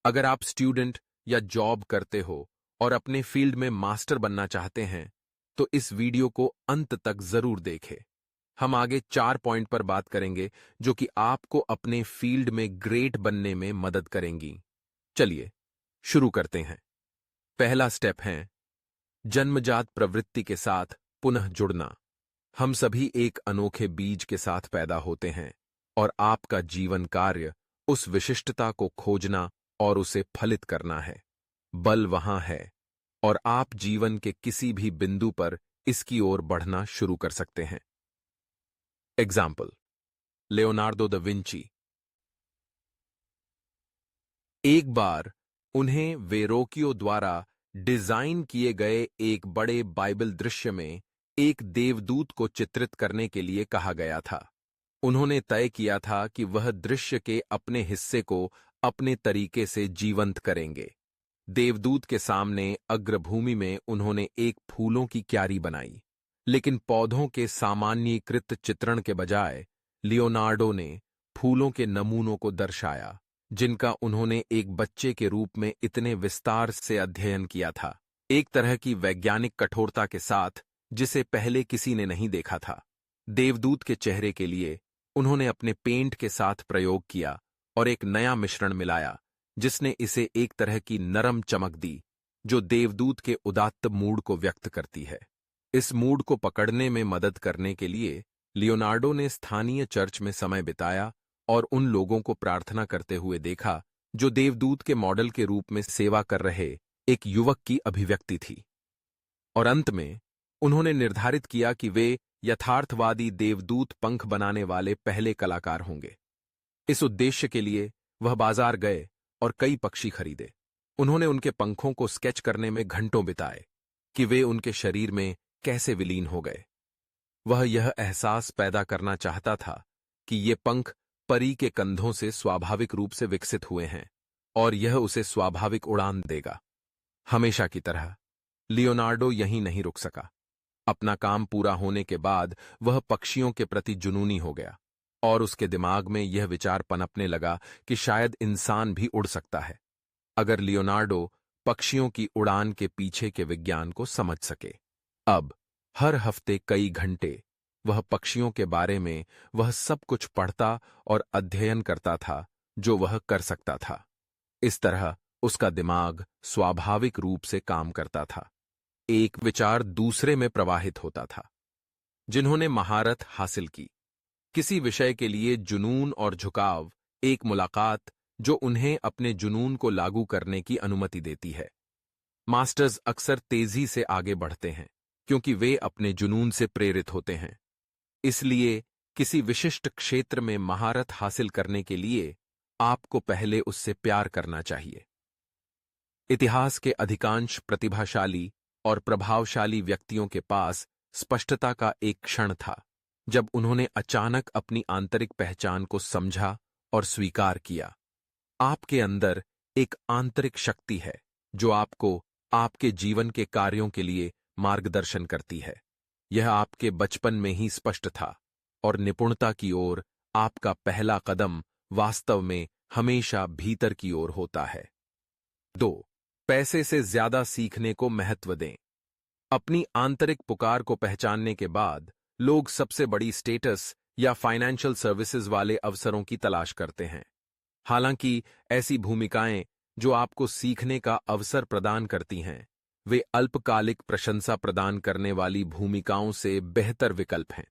अगर आप स्टूडेंट या जॉब करते हो और अपने फील्ड में मास्टर बनना चाहते हैं, तो इस वीडियो को अंत तक जरूर देखें। हम आगे 4 पॉइंट पर बात करेंगे जो कि आपको अपने फील्ड में ग्रेट बनने में मदद करेंगी। चलिए शुरू करते हैं। पहला स्टेप है जन्मजात प्रवृत्ति के साथ पुनः जुड़ना। हम सभी एक अनोखे बीज के साथ पैदा होते हैं और आपका जीवन कार्य उस विशिष्टता को खोजना और उसे फलित करना है। बल वहां है और आप जीवन के किसी भी बिंदु पर इसकी ओर बढ़ना शुरू कर सकते हैं। Example, Leonardo da Vinci. एक बार उन्हें वेरोकियो द्वारा डिजाइन किए गए एक बड़े बाइबल दृश्य में एक देवदूत को चित्रित करने के लिए कहा गया था। उन्होंने तय किया था कि वह दृश्य के अपने हिस्से को अपने तरीके से जीवंत करेंगे। देवदूत के सामने अग्रभूमि में उन्होंने एक फूलों की क्यारी बनाई, लेकिन पौधों के सामान्यीकृत चित्रण के बजाय लियोनार्डो ने फूलों के नमूनों को दर्शाया, जिनका उन्होंने एक बच्चे के रूप में इतने विस्तार से अध्ययन किया था, एक तरह की वैज्ञानिक कठोरता के साथ जिसे पहले किसी ने नहीं देखा था। देवदूत के चेहरे के लिए उन्होंने अपने पेंट के साथ प्रयोग किया और एक नया मिश्रण मिलाया, जिसने इसे एक तरह की नरम चमक दी जो देवदूत के उदात्त मूड को व्यक्त करती है। इस मूड को पकड़ने में मदद करने के लिए लियोनार्डो ने स्थानीय चर्च में समय बिताया और उन लोगों को प्रार्थना करते हुए देखा जो देवदूत के मॉडल के रूप में सेवा कर रहे एक युवक की अभिव्यक्ति थी। और अंत में उन्होंने निर्धारित किया कि वे यथार्थवादी देवदूत पंख बनाने वाले पहले कलाकार होंगे। इस उद्देश्य के लिए वह बाजार गए और कई पक्षी खरीदे। उन्होंने उनके पंखों को स्केच करने में घंटों बिताए कि वे उनके शरीर में कैसे विलीन हो गए। वह यह एहसास पैदा करना चाहता था कि ये पंख परी के कंधों से स्वाभाविक रूप से विकसित हुए हैं और यह उसे स्वाभाविक उड़ान देगा। हमेशा की तरह लियोनार्डो यहीं नहीं रुक सका। अपना काम पूरा होने के बाद वह पक्षियों के प्रति जुनूनी हो गया और उसके दिमाग में यह विचार पनपने लगा कि शायद इंसान भी उड़ सकता है, अगर लियोनार्डो पक्षियों की उड़ान के पीछे के विज्ञान को समझ सके। अब हर हफ्ते कई घंटे वह पक्षियों के बारे में वह सब कुछ पढ़ता और अध्ययन करता था जो वह कर सकता था। इस तरह उसका दिमाग स्वाभाविक रूप से काम करता था। एक विचार दूसरे में प्रवाहित होता था। जिन्होंने महारत हासिल की, किसी विषय के लिए जुनून और झुकाव, एक मुलाकात जो उन्हें अपने जुनून को लागू करने की अनुमति देती है। मास्टर्स अक्सर तेजी से आगे बढ़ते हैं क्योंकि वे अपने जुनून से प्रेरित होते हैं। इसलिए किसी विशिष्ट क्षेत्र में महारत हासिल करने के लिए आपको पहले उससे प्यार करना चाहिए। इतिहास के अधिकांश प्रतिभाशाली और प्रभावशाली व्यक्तियों के पास स्पष्टता का एक क्षण था जब उन्होंने अचानक अपनी आंतरिक पहचान को समझा और स्वीकार किया। आपके अंदर एक आंतरिक शक्ति है जो आपको आपके जीवन के कार्यों के लिए मार्गदर्शन करती है। यह आपके बचपन में ही स्पष्ट था और निपुणता की ओर आपका पहला कदम वास्तव में हमेशा भीतर की ओर होता है। 2. पैसे से ज्यादा सीखने को महत्व दें। अपनी आंतरिक पुकार को पहचानने के बाद लोग सबसे बड़ी स्टेटस या फाइनेंशियल सर्विसेज वाले अवसरों की तलाश करते हैं। हालांकि ऐसी भूमिकाएं जो आपको सीखने का अवसर प्रदान करती हैं, वे अल्पकालिक प्रशंसा प्रदान करने वाली भूमिकाओं से बेहतर विकल्प हैं।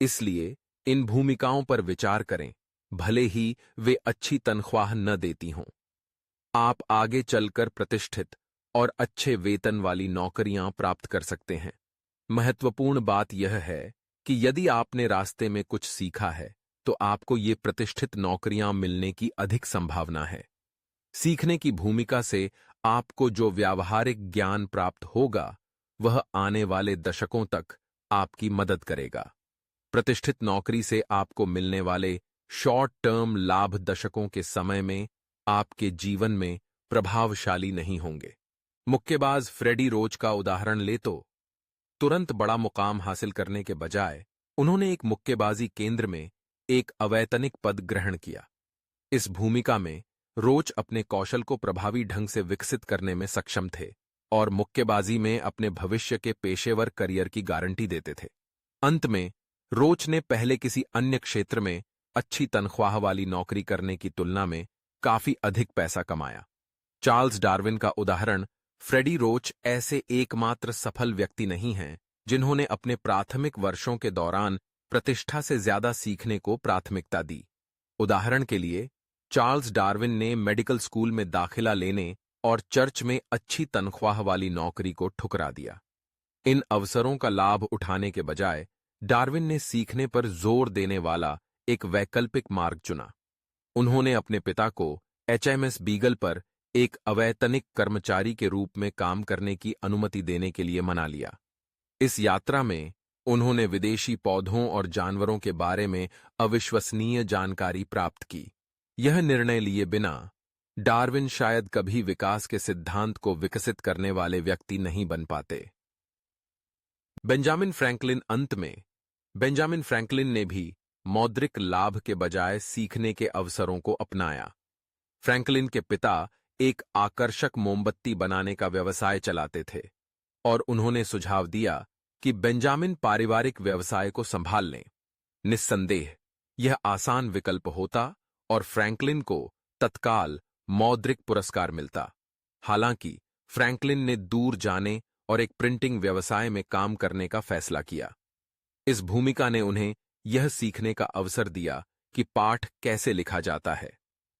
इसलिए इन भूमिकाओं पर विचार करें, भले ही वे अच्छी तनख्वाह न देती हों। आप आगे चलकर प्रतिष्ठित और अच्छे वेतन वाली नौकरियां प्राप्त कर सकते हैं। महत्वपूर्ण बात यह है कि यदि आपने रास्ते में कुछ सीखा है तो आपको ये प्रतिष्ठित नौकरियां मिलने की अधिक संभावना है। सीखने की भूमिका से आपको जो व्यावहारिक ज्ञान प्राप्त होगा वह आने वाले दशकों तक आपकी मदद करेगा। प्रतिष्ठित नौकरी से आपको मिलने वाले शॉर्ट टर्म लाभ दशकों के समय में आपके जीवन में प्रभावशाली नहीं होंगे। मुक्केबाज फ्रेडी रोच का उदाहरण ले तो तुरंत बड़ा मुकाम हासिल करने के बजाय उन्होंने एक मुक्केबाजी केंद्र में एक अवैतनिक पद ग्रहण किया। इस भूमिका में रोच अपने कौशल को प्रभावी ढंग से विकसित करने में सक्षम थे और मुक्केबाजी में अपने भविष्य के पेशेवर करियर की गारंटी देते थे। अंत में रोच ने पहले किसी अन्य क्षेत्र में अच्छी तनख्वाह वाली नौकरी करने की तुलना में काफी अधिक पैसा कमाया। चार्ल्स डार्विन का उदाहरण फ्रेडी रोच ऐसे एकमात्र सफल व्यक्ति नहीं हैं जिन्होंने अपने प्राथमिक वर्षों के दौरान प्रतिष्ठा से ज्यादा सीखने को प्राथमिकता दी। उदाहरण के लिए, चार्ल्स डार्विन ने मेडिकल स्कूल में दाखिला लेने और चर्च में अच्छी तनख्वाह वाली नौकरी को ठुकरा दिया। इन अवसरों का लाभ उठाने के बजाय डार्विन ने सीखने पर जोर देने वाला एक वैकल्पिक मार्ग चुना। उन्होंने अपने पिता को HMS बीगल पर एक अवैतनिक कर्मचारी के रूप में काम करने की अनुमति देने के लिए मना लिया। इस यात्रा में उन्होंने विदेशी पौधों और जानवरों के बारे में अविश्वसनीय जानकारी प्राप्त की। यह निर्णय लिए बिना डार्विन शायद कभी विकास के सिद्धांत को विकसित करने वाले व्यक्ति नहीं बन पाते। बेंजामिन फ्रैंकलिन ने भी मौद्रिक लाभ के बजाय सीखने के अवसरों को अपनाया। फ्रैंकलिन के पिता एक आकर्षक मोमबत्ती बनाने का व्यवसाय चलाते थे और उन्होंने सुझाव दिया कि बेंजामिन पारिवारिक व्यवसाय को संभाल लें। निस्संदेह यह आसान विकल्प होता और फ्रैंकलिन को तत्काल मौद्रिक पुरस्कार मिलता। हालांकि फ्रैंकलिन ने दूर जाने और एक प्रिंटिंग व्यवसाय में काम करने का फैसला किया। इस भूमिका ने उन्हें यह सीखने का अवसर दिया कि पाठ कैसे लिखा जाता है।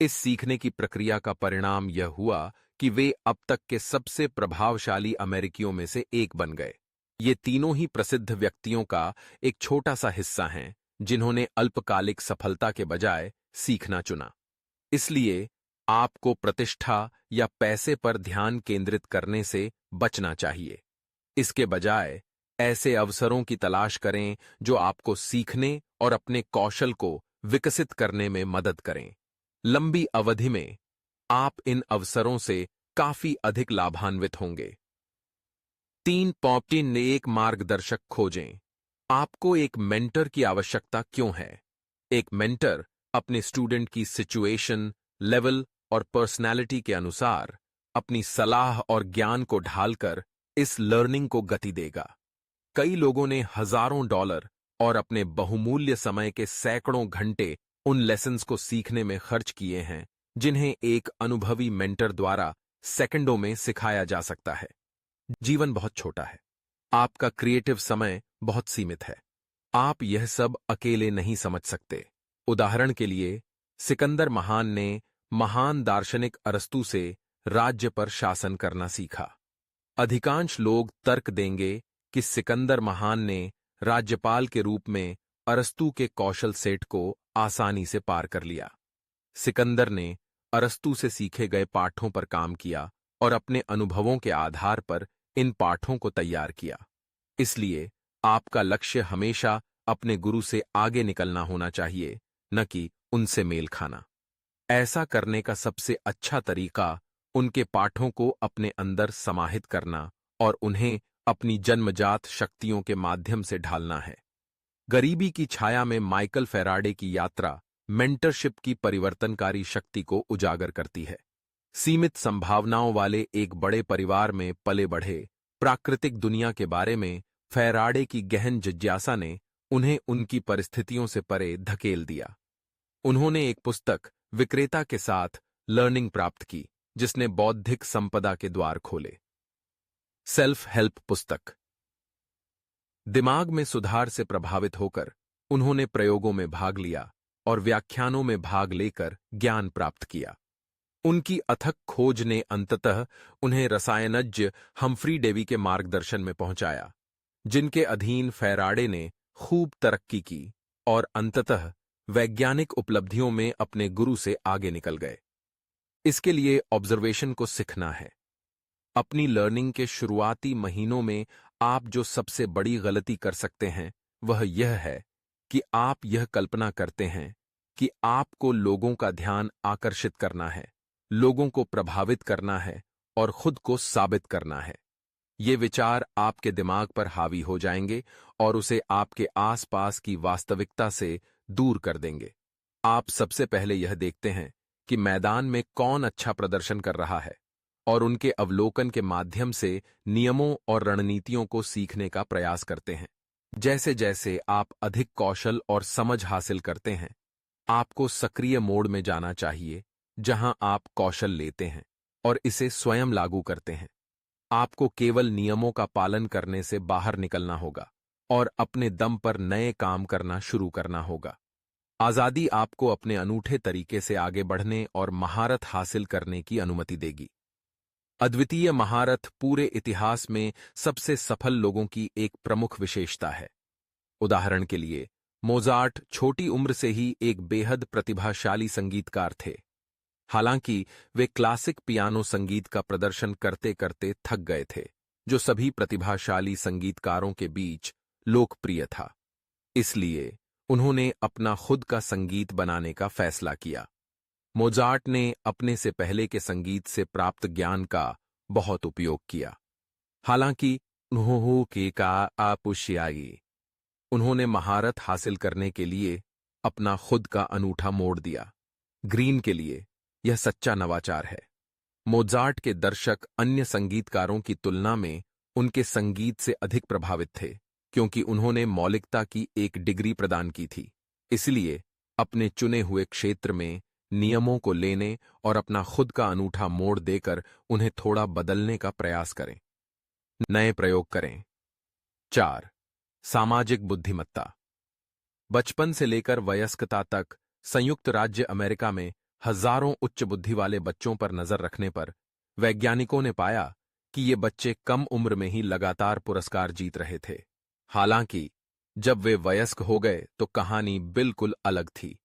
इस सीखने की प्रक्रिया का परिणाम यह हुआ कि वे अब तक के सबसे प्रभावशाली अमेरिकियों में से एक बन गए। ये तीनों ही प्रसिद्ध व्यक्तियों का एक छोटा सा हिस्सा हैं जिन्होंने अल्पकालिक सफलता के बजाय सीखना चुना। इसलिए आपको प्रतिष्ठा या पैसे पर ध्यान केंद्रित करने से बचना चाहिए। इसके बजाय ऐसे अवसरों की तलाश करें जो आपको सीखने और अपने कौशल को विकसित करने में मदद करें। लंबी अवधि में आप इन अवसरों से काफी अधिक लाभान्वित होंगे। 3 एक मार्गदर्शक खोजें। आपको एक मेंटर की आवश्यकता क्यों है? एक मेंटर अपने स्टूडेंट की सिचुएशन, लेवल और पर्सनैलिटी के अनुसार अपनी सलाह और ज्ञान को ढालकर इस लर्निंग को गति देगा। कई लोगों ने हजारों डॉलर और अपने बहुमूल्य समय के सैकड़ों घंटे उन लेसन्स को सीखने में खर्च किए हैं जिन्हें एक अनुभवी मेंटर द्वारा सेकंडों में सिखाया जा सकता है। जीवन बहुत छोटा है। आपका क्रिएटिव समय बहुत सीमित है। आप यह सब अकेले नहीं समझ सकते। उदाहरण के लिए, सिकंदर महान ने महान दार्शनिक अरस्तू से राज्य पर शासन करना सीखा। अधिकांश लोग तर्क देंगे कि सिकंदर महान ने राज्यपाल के रूप में अरस्तू के कौशल सेट को आसानी से पार कर लिया। सिकंदर ने अरस्तू से सीखे गए पाठों पर काम किया और अपने अनुभवों के आधार पर इन पाठों को तैयार किया। इसलिए आपका लक्ष्य हमेशा अपने गुरु से आगे निकलना होना चाहिए, न कि उनसे मेल खाना। ऐसा करने का सबसे अच्छा तरीका उनके पाठों को अपने अंदर समाहित करना और उन्हें अपनी जन्मजात शक्तियों के माध्यम से ढालना है। गरीबी की छाया में माइकल फेराडे की यात्रा मेंटरशिप की परिवर्तनकारी शक्ति को उजागर करती है। सीमित संभावनाओं वाले एक बड़े परिवार में पले बढ़े प्राकृतिक दुनिया के बारे में फेराडे की गहन जिज्ञासा ने उन्हें उनकी परिस्थितियों से परे धकेल दिया। उन्होंने एक पुस्तक विक्रेता के साथ लर्निंग प्राप्त की जिसने बौद्धिक संपदा के द्वार खोले। सेल्फ हेल्प पुस्तक। दिमाग में सुधार से प्रभावित होकर उन्होंने प्रयोगों में भाग लिया और व्याख्यानों में भाग लेकर ज्ञान प्राप्त किया। उनकी अथक खोज ने अंततः उन्हें रसायनज्ञ हम्फ्री डेवी के मार्गदर्शन में पहुंचाया, जिनके अधीन फेराडे ने खूब तरक्की की और अंततः वैज्ञानिक उपलब्धियों में अपने गुरु से आगे निकल गए। इसके लिए ऑब्जर्वेशन को सीखना है। अपनी लर्निंग के शुरुआती महीनों में आप जो सबसे बड़ी गलती कर सकते हैं वह यह है कि आप यह कल्पना करते हैं कि आपको लोगों का ध्यान आकर्षित करना है, लोगों को प्रभावित करना है और खुद को साबित करना है। ये विचार आपके दिमाग पर हावी हो जाएंगे और उसे आपके आसपास की वास्तविकता से दूर कर देंगे। आप सबसे पहले यह देखते हैं कि मैदान में कौन अच्छा प्रदर्शन कर रहा है और उनके अवलोकन के माध्यम से नियमों और रणनीतियों को सीखने का प्रयास करते हैं। जैसे जैसे आप अधिक कौशल और समझ हासिल करते हैं, आपको सक्रिय मोड में जाना चाहिए, जहां आप कौशल लेते हैं और इसे स्वयं लागू करते हैं। आपको केवल नियमों का पालन करने से बाहर निकलना होगा और अपने दम पर नए काम करना शुरू करना होगा। आजादी आपको अपने अनूठे तरीके से आगे बढ़ने और महारत हासिल करने की अनुमति देगी। अद्वितीय महारत पूरे इतिहास में सबसे सफल लोगों की एक प्रमुख विशेषता है। उदाहरण के लिए, मोजार्ट छोटी उम्र से ही एक बेहद प्रतिभाशाली संगीतकार थे। हालांकि वे क्लासिक पियानो संगीत का प्रदर्शन करते करते थक गए थे, जो सभी प्रतिभाशाली संगीतकारों के बीच लोकप्रिय था। इसलिए उन्होंने अपना खुद का संगीत बनाने का फैसला किया। मोजार्ट ने अपने से पहले के संगीत से प्राप्त ज्ञान का बहुत उपयोग किया। हालांकि उन्होंने महारत हासिल करने के लिए अपना खुद का अनूठा मोड़ दिया। ग्रीन के लिए यह सच्चा नवाचार है। मोजार्ट के दर्शक अन्य संगीतकारों की तुलना में उनके संगीत से अधिक प्रभावित थे, क्योंकि उन्होंने मौलिकता की एक डिग्री प्रदान की थी। इसलिए अपने चुने हुए क्षेत्र में नियमों को लेने और अपना खुद का अनूठा मोड़ देकर उन्हें थोड़ा बदलने का प्रयास करें। नए प्रयोग करें। 4. सामाजिक बुद्धिमत्ता। बचपन से लेकर वयस्कता तक संयुक्त राज्य अमेरिका में हजारों उच्च बुद्धि वाले बच्चों पर नजर रखने पर वैज्ञानिकों ने पाया कि ये बच्चे कम उम्र में ही लगातार पुरस्कार जीत रहे थे। हालांकि जब वे वयस्क हो गए तो कहानी बिल्कुल अलग थी।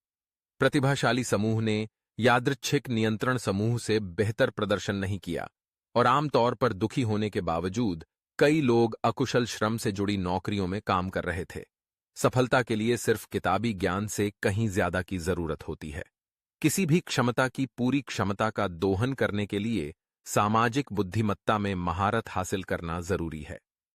प्रतिभाशाली समूह ने यादृच्छिक नियंत्रण समूह से बेहतर प्रदर्शन नहीं किया और आमतौर पर दुखी होने के बावजूद कई लोग अकुशल श्रम से जुड़ी नौकरियों में काम कर रहे थे। सफलता के लिए सिर्फ किताबी ज्ञान से कहीं ज्यादा की जरूरत होती है। किसी भी क्षमता की पूरी क्षमता का दोहन करने के लिए सामाजिक बुद्धिमत्ता में महारत हासिल करना जरूरी है।